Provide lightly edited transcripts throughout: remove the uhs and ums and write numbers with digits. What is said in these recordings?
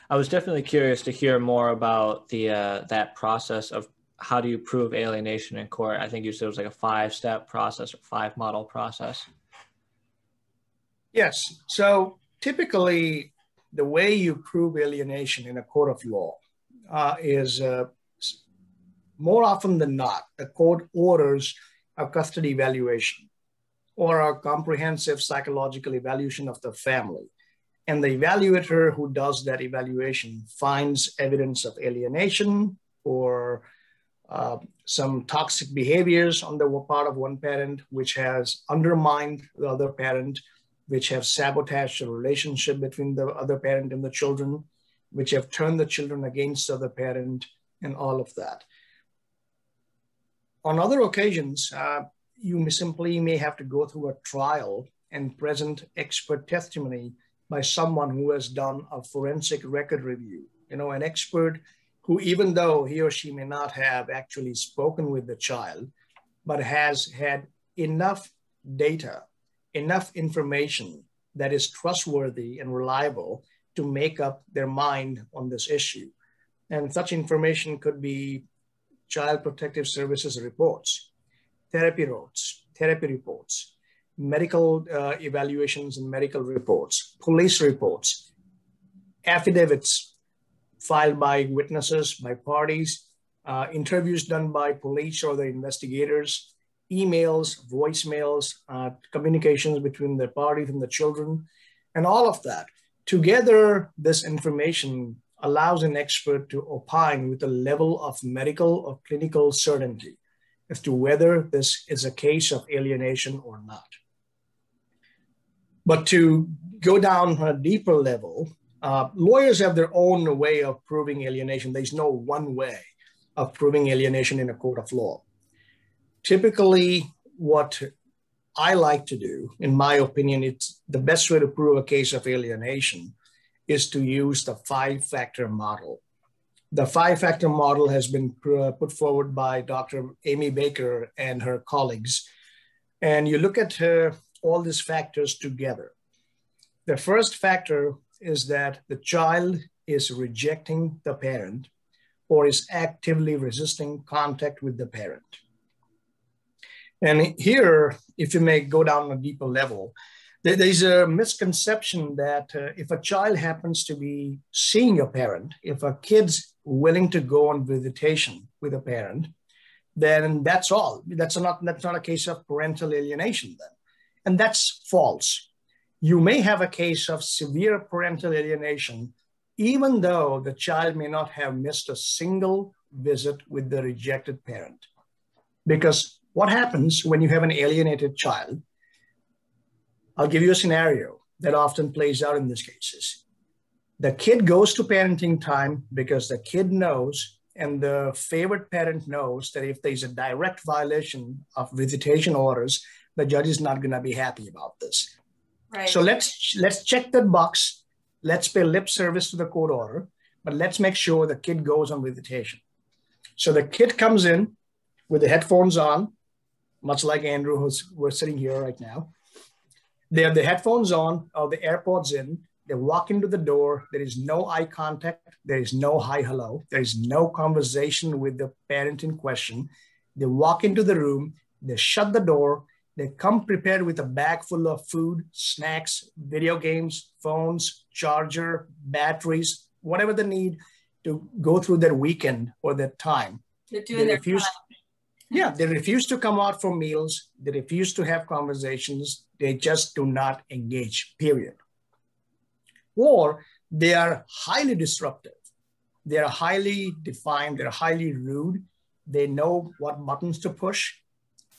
I was definitely curious to hear more about the that process of how do you prove alienation in court. I think you said it was like a 5-step process or 5-model process. Yes. So typically, the way you prove alienation in a court of law is more often than not, the court orders a custody evaluation or a comprehensive psychological evaluation of the family. And the evaluator who does that evaluation finds evidence of alienation or some toxic behaviors on the part of one parent, which has undermined the other parent, which have sabotaged the relationship between the other parent and the children, which have turned the children against the other parent, and all of that. On other occasions, you simply may have to go through a trial and present expert testimony by someone who has done a forensic record review, an expert who, even though he or she may not have actually spoken with the child, but has had enough data, enough information that is trustworthy and reliable to make up their mind on this issue. And such information could be Child Protective Services reports, therapy reports, medical evaluations and medical reports, police reports, affidavits filed by witnesses, by parties, interviews done by police or the investigators, emails, voicemails, communications between the parties and the children, and all of that. Together, this information allows an expert to opine with a level of medical or clinical certainty as to whether this is a case of alienation or not. But to go down on a deeper level, lawyers have their own way of proving alienation. There's no one way of proving alienation in a court of law. Typically, what I like to do, in my opinion, it's the best way to prove a case of alienation is to use the 5-factor model. The 5-factor model has been put forward by Dr. Amy Baker and her colleagues. And you look at all these factors together. The first factor is that the child is rejecting the parent or is actively resisting contact with the parent. And here, if you may go down a deeper level, there's a misconception that if a child happens to be seeing a parent, if a kid's willing to go on visitation with a parent, then that's all. That's not a case of parental alienation then. And that's false. You may have a case of severe parental alienation, even though the child may not have missed a single visit with the rejected parent. Because what happens when you have an alienated child? I'll give you a scenario that often plays out in these cases. The kid goes to parenting time because the kid knows and the favorite parent knows that if there's a direct violation of visitation orders, the judge is not going to be happy about this. Right. So let's check that box. Let's pay lip service to the court order, but let's make sure the kid goes on visitation. So the kid comes in with the headphones on, much like Andrew, we're sitting here right now. They have the headphones on or the AirPods in. They walk into the door. There is no eye contact. There is no hi, hello. There is no conversation with the parent in question. They walk into the room. They shut the door. They come prepared with a bag full of food, snacks, video games, phones, charger, batteries, whatever they need to go through their weekend or their time. They're doing their time. Yeah, they refuse to come out for meals. They refuse to have conversations. They just do not engage, period. Or they are highly disruptive. They are highly defined. They're highly rude. They know what buttons to push.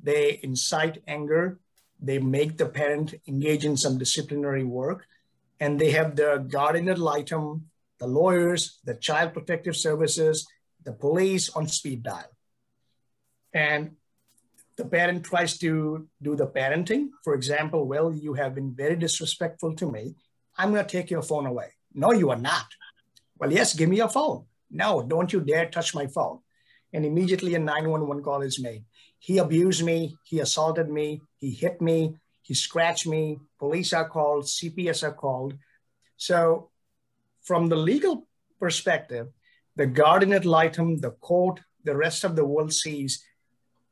They incite anger. They make the parent engage in some disciplinary work. And they have the guardian ad litem, the lawyers, the Child Protective Services, the police on speed dial. And the parent tries to do the parenting. For example, well, you have been very disrespectful to me. I'm going to take your phone away. No, you are not. Well, yes, give me your phone. No, don't you dare touch my phone. And immediately a 911 call is made. He abused me. He assaulted me. He hit me. He scratched me. Police are called. CPS are called. So from the legal perspective, the guardian ad litem, the court, the rest of the world sees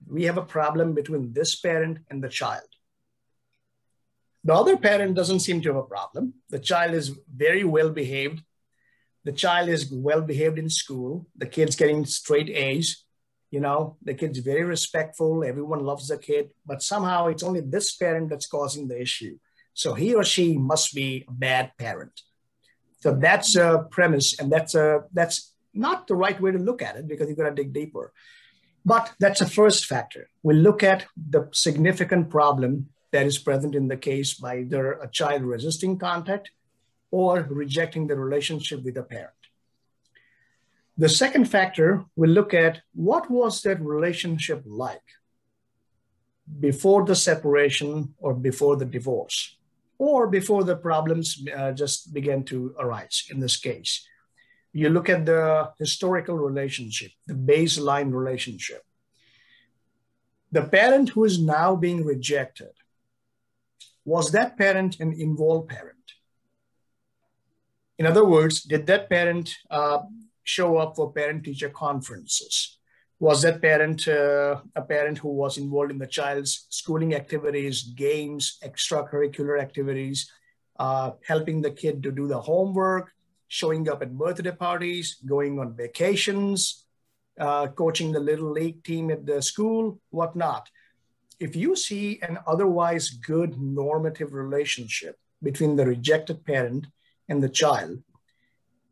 we have a problem between this parent and the child. The other parent doesn't seem to have a problem. The child is very well behaved. The child is well behaved in school. The kid's getting straight A's. You know, the kid's very respectful. Everyone loves the kid, but somehow it's only this parent that's causing the issue. So he or she must be a bad parent. So that's a premise, and that's not the right way to look at it, because you've got to dig deeper. But that's a first factor. We look at the significant problem that is present in the case by either a child resisting contact or rejecting the relationship with a parent. The second factor, we look at what was that relationship like before the separation or before the divorce, or before the problems just began to arise in this case. You look at the historical relationship, the baseline relationship. The parent who is now being rejected, was that parent an involved parent? In other words, did that parent show up for parent-teacher conferences? Was that parent a parent who was involved in the child's schooling activities, games, extracurricular activities, helping the kid to do the homework, showing up at birthday parties, going on vacations, coaching the little league team at the school, whatnot? If you see an otherwise good normative relationship between the rejected parent and the child,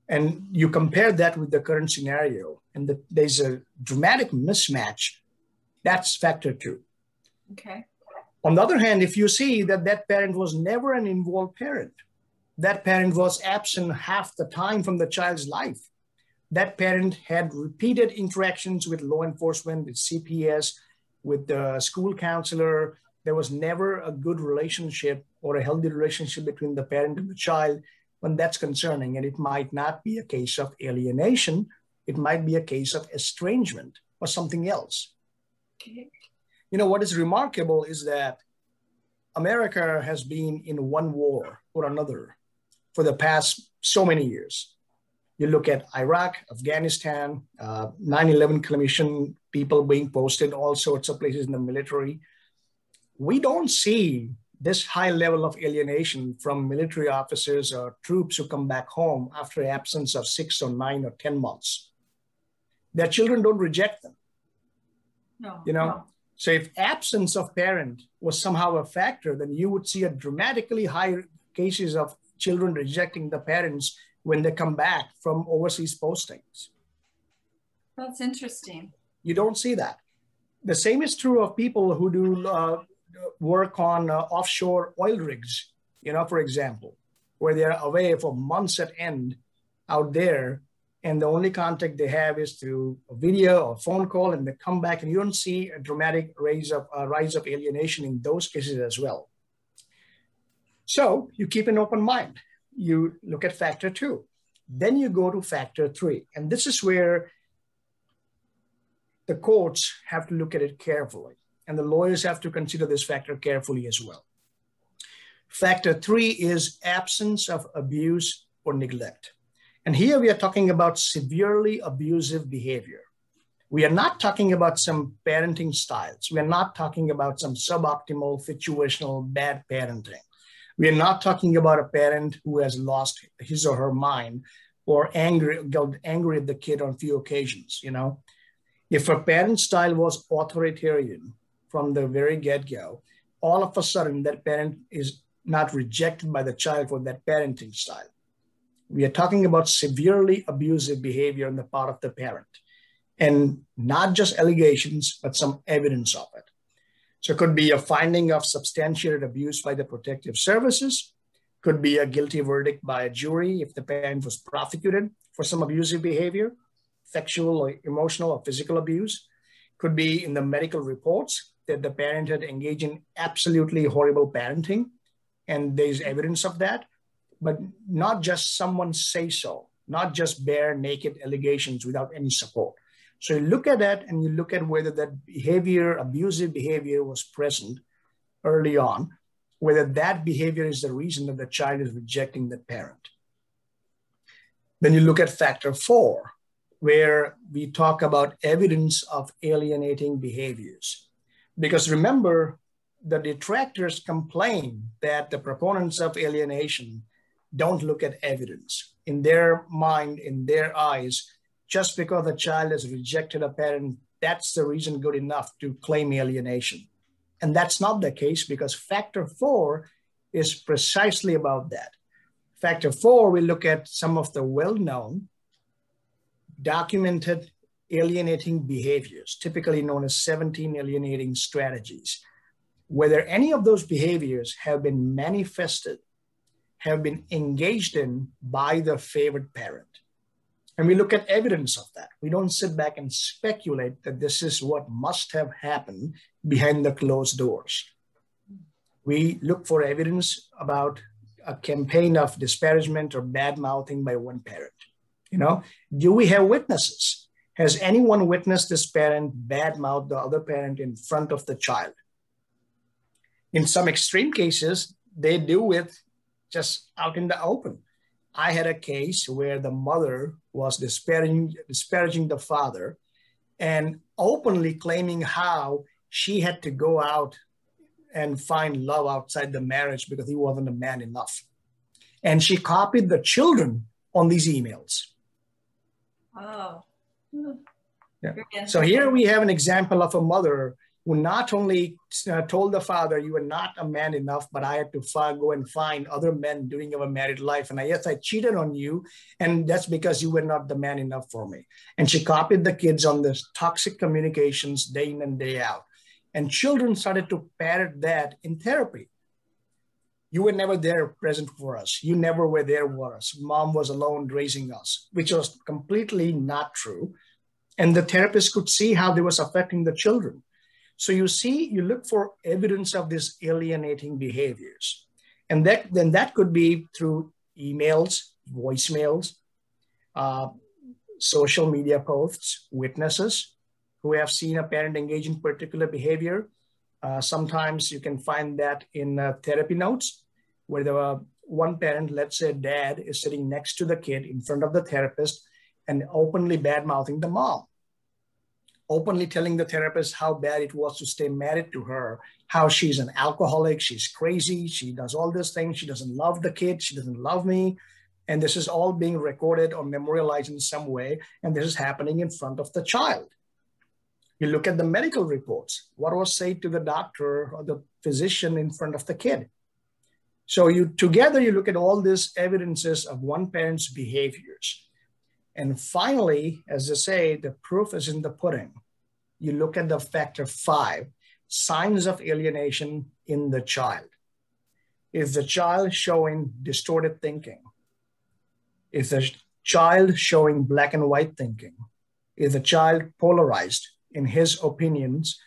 and you compare that with the current scenario, and there's a dramatic mismatch, that's factor 2. Okay. On the other hand, if you see that that parent was never an involved parent, that parent was absent half the time from the child's life, that parent had repeated interactions with law enforcement, with CPS, with the school counselor, there was never a good relationship or a healthy relationship between the parent and the child, when that's concerning. And it might not be a case of alienation. It might be a case of estrangement or something else. Okay. You know, what is remarkable is that America has been in one war or another for the past so many years. You look at Iraq, Afghanistan, 9/11 Commission, people being posted, all sorts of places in the military. We don't see this high level of alienation from military officers or troops who come back home after an absence of 6 or 9 or 10 months. Their children don't reject them. No. You know, no. So if absence of parent was somehow a factor, then you would see a dramatically higher cases of children rejecting the parents when they come back from overseas postings. That's interesting. You don't see that. The same is true of people who do work on offshore oil rigs, you know, for example, where they're away for months at end out there, and the only contact they have is through a video or phone call, and they come back, and you don't see a dramatic rise of alienation in those cases as well. So you keep an open mind. You look at factor 2. Then you go to factor 3. And this is where the courts have to look at it carefully. And the lawyers have to consider this factor carefully as well. Factor 3 is absence of abuse or neglect. And here we are talking about severely abusive behavior. We are not talking about some parenting styles. We are not talking about some suboptimal, situational, bad parenting. We are not talking about a parent who has lost his or her mind or got angry at the kid on a few occasions, you know. If a parent style was authoritarian from the very get-go, all of a sudden that parent is not rejected by the child for that parenting style. We are talking about severely abusive behavior on the part of the parent, and not just allegations, but some evidence of it. So it could be a finding of substantiated abuse by the protective services, could be a guilty verdict by a jury if the parent was prosecuted for some abusive behavior, sexual or emotional or physical abuse, could be in the medical reports that the parent had engaged in absolutely horrible parenting, and there's evidence of that, but not just someone say so, not just bare naked allegations without any support. So you look at that and you look at whether that behavior, abusive behavior was present early on, whether that behavior is the reason that the child is rejecting the parent. Then you look at factor 4, where we talk about evidence of alienating behaviors. Because remember, the detractors complain that the proponents of alienation don't look at evidence. In their mind, in their eyes, just because the child has rejected a parent, that's the reason good enough to claim alienation. And that's not the case, because factor 4 is precisely about that. Factor 4, we look at some of the well-known, documented alienating behaviors, typically known as 17 alienating strategies. Whether any of those behaviors have been manifested, have been engaged in by the favored parent. And we look at evidence of that. We don't sit back and speculate that this is what must have happened behind the closed doors. We look for evidence about a campaign of disparagement or bad mouthing by one parent. Do we have witnesses? Has anyone witnessed this parent bad mouth the other parent in front of the child? In some extreme cases, they do it just out in the open. I had a case where the mother was disparaging the father and openly claiming how she had to go out and find love outside the marriage because he wasn't a man enough. And she copied the children on these emails. Oh. Yeah. So here we have an example of a mother who not only told the father, you are not a man enough, but I had to go and find other men doing a married life. And yes, I cheated on you. And that's because you were not the man enough for me. And she copied the kids on this toxic communications day in and day out. And children started to parrot that in therapy. You were never there present for us. You never were there for us. Mom was alone raising us, which was completely not true. And the therapist could see how they was affecting the children. So you look for evidence of these alienating behaviors. And then that could be through emails, voicemails, social media posts, witnesses who have seen a parent engage in particular behavior. Sometimes you can find that in therapy notes, where the one parent, let's say dad, is sitting next to the kid in front of the therapist and openly bad-mouthing the mom, openly telling the therapist how bad it was to stay married to her, how she's an alcoholic, she's crazy, she does all these things, she doesn't love the kid, she doesn't love me. And this is all being recorded or memorialized in some way, and this is happening in front of the child. You look at the medical reports. What was said to the doctor or the physician in front of the kid? So you look at all these evidences of one parent's behaviors. And finally, as they say, the proof is in the pudding. You look at the factor 5, signs of alienation in the child. Is the child showing distorted thinking? Is the child showing black and white thinking? Is the child polarized in his opinions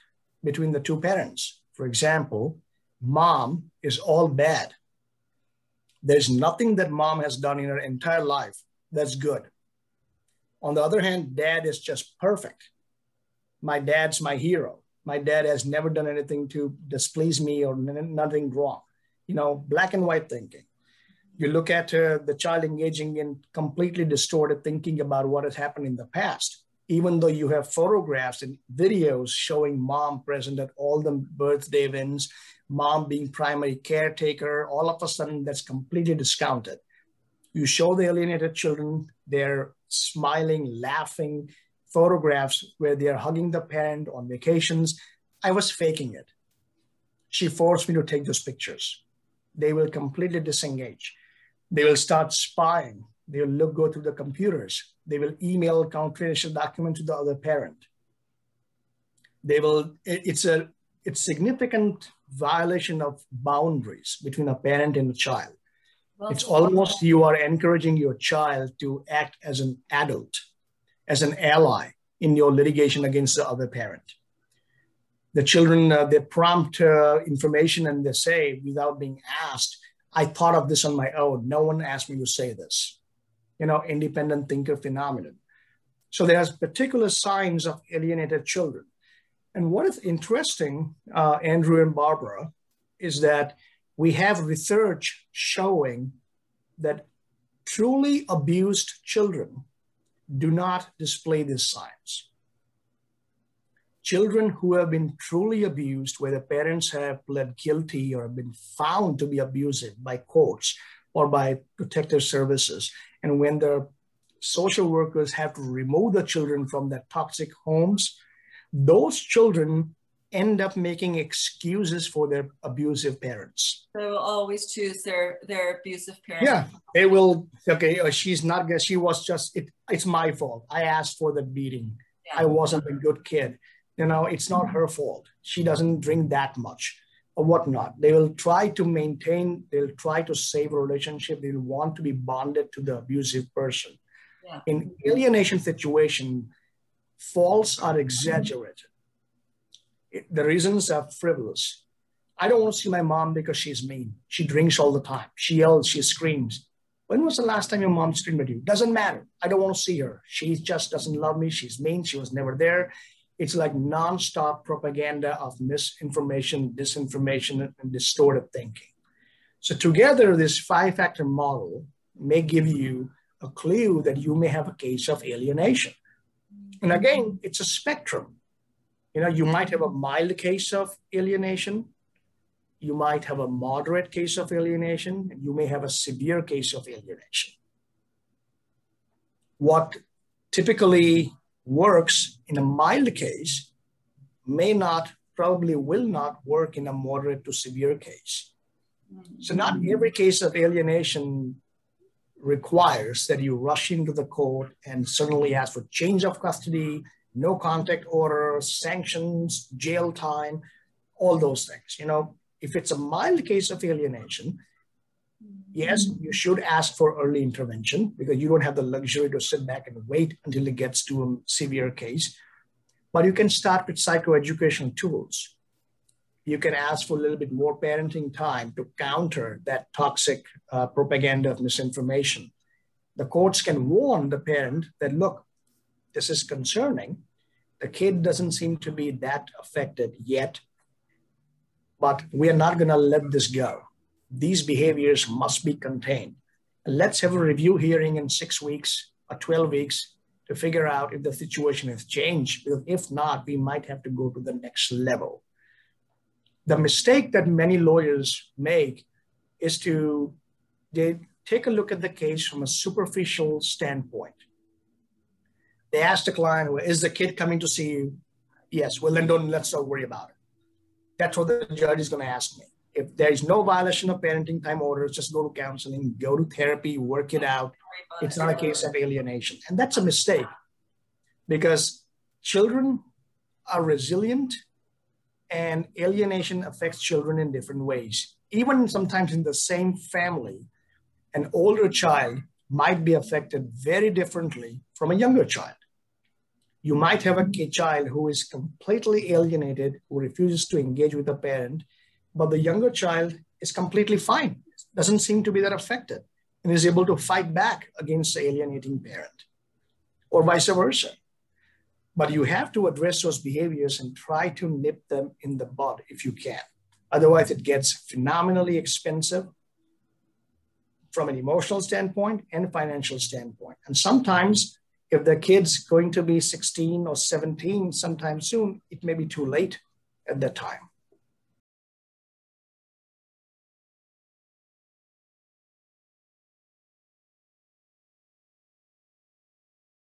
between the two parents? For example, mom is all bad. There's nothing that mom has done in her entire life that's good. On the other hand, dad is just perfect. My dad's my hero. My dad has never done anything to displease me or nothing wrong. Black and white thinking. You look at the child engaging in completely distorted thinking about what has happened in the past, even though you have photographs and videos showing mom present at all the birthday events, mom being primary caretaker, all of a sudden that's completely discounted. You show the alienated children their smiling, laughing photographs where they are hugging the parent on vacations. I was faking it. She forced me to take those pictures. They will completely disengage. They will start spying. They will go through the computers. They will email confidential documents to the other parent. It's significant violation of boundaries between a parent and a child. Well, it's almost you are encouraging your child to act as an adult, as an ally in your litigation against the other parent. The children, they prompt information and they say, without being asked, I thought of this on my own. No one asked me to say this. Independent thinker phenomenon. So there's particular signs of alienated children. And what is interesting, Andrew and Barbara, is that we have research showing that truly abused children do not display these signs. Children who have been truly abused, where the parents have pled guilty or have been found to be abusive by courts or by protective services, and when the social workers have to remove the children from their toxic homes, those children end up making excuses for their abusive parents. They will always choose their abusive parent. Yeah, they will. Okay, she's not. She was just. It's my fault. I asked for the beating. Yeah. I wasn't a good kid. It's not her fault. She doesn't drink that much, or whatnot. They will try to maintain. They'll try to save a relationship. They'll want to be bonded to the abusive person. Yeah. In alienation situation, faults are exaggerated. The reasons are frivolous. I don't want to see my mom because she's mean. She drinks all the time. She yells, she screams. When was the last time your mom screamed at you? Doesn't matter. I don't want to see her. She just doesn't love me. She's mean. She was never there. It's like nonstop propaganda of misinformation, disinformation, and distorted thinking. So together, this 5-factor model may give you a clue that you may have a case of alienation. And again, it's a spectrum. You might have a mild case of alienation. You might have a moderate case of alienation, and you may have a severe case of alienation. What typically works in a mild case probably will not work in a moderate to severe case. So not every case of alienation requires that you rush into the court and suddenly ask for change of custody, no contact order, sanctions, jail time, all those things. If it's a mild case of alienation, yes, you should ask for early intervention because you don't have the luxury to sit back and wait until it gets to a severe case. But you can start with psychoeducational tools. You can ask for a little bit more parenting time to counter that toxic propaganda of misinformation. The courts can warn the parent that, look, this is concerning. The kid doesn't seem to be that affected yet, but we are not going to let this go. These behaviors must be contained. Let's have a review hearing in 6 weeks or 12 weeks to figure out if the situation has changed. Because if not, we might have to go to the next level. The mistake that many lawyers make is they take a look at the case from a superficial standpoint. They ask the client, well, is the kid coming to see you? Yes. Well, then let's not worry about it. That's what the judge is going to ask me. If there is no violation of parenting time orders, just go to counseling, go to therapy, work it out. It's not a case of alienation. And that's a mistake because children are resilient and alienation affects children in different ways. Even sometimes in the same family, an older child might be affected very differently from a younger child. You might have a child who is completely alienated, who refuses to engage with a parent, but the younger child is completely fine, doesn't seem to be that affected, and is able to fight back against the alienating parent, or vice versa. But you have to address those behaviors and try to nip them in the bud if you can. Otherwise, it gets phenomenally expensive from an emotional standpoint and financial standpoint. And sometimes, if the kid's going to be 16 or 17 sometime soon, it may be too late at that time.